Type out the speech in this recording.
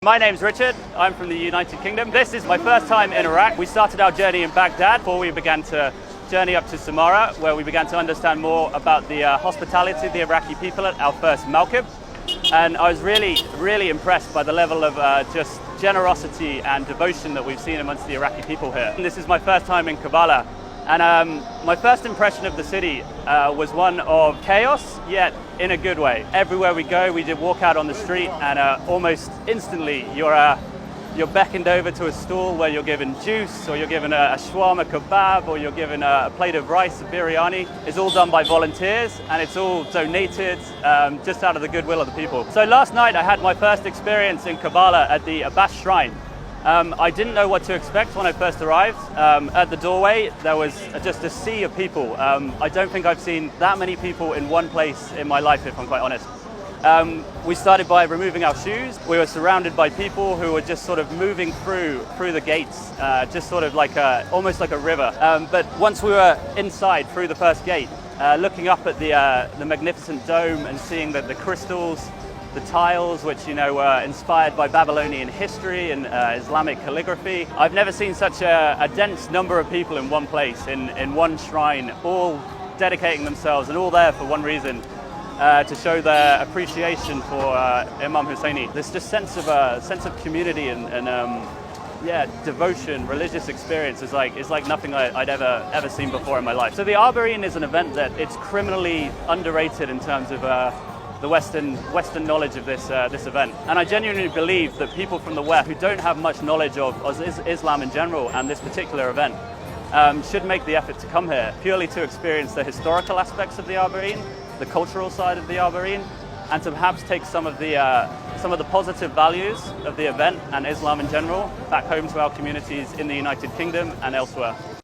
My name's Richard, I'm from the United Kingdom. This is my first time in Iraq. We started our journey in Baghdad before we began to journey up to Samarra, where we began to understand more about the hospitality of the Iraqi people at our first Malkib. And I was really impressed by the level of just generosity and devotion that we've seen amongst the Iraqi people here. And this is my first time in Kerbala. And my first impression of the city was one of chaos, yet in a good way. Everywhere we go, we did walk out on the street, and almost instantly you're beckoned over to a stall where you're given juice, or you're given a shawarma kebab, or you're given a plate of rice, a biryani. It's all done by volunteers, and it's all donated just out of the goodwill of the people. So last night I had my first experience in Kerbala at the Abbas Shrine. I didn't know what to expect when I first arrived. At the doorway, there was just a sea of people. I don't think I've seen that many people in one place in my life, if I'm quite honest. We started by removing our shoes. We were surrounded by people who were just sort of moving through the gates, just sort of like almost like a river. But once we were inside through the first gate, looking up at the magnificent dome and seeing the crystals, the tiles, which were inspired by Babylonian history and Islamic calligraphy. I've never seen such a dense number of people in one place, in one shrine, all dedicating themselves and all there for one reason, to show their appreciation for Imam Husseini. This just sense of community and devotion, religious experience is like nothing I'd ever seen before in my life. So the Arboreen is an event that it's criminally underrated in terms of the Western knowledge of this event. And I genuinely believe that people from the West who don't have much knowledge of Islam in general and this particular event should make the effort to come here purely to experience the historical aspects of the Arboreen, the cultural side of the Arboreen, and to perhaps take some of the positive values of the event and Islam in general back home to our communities in the United Kingdom and elsewhere.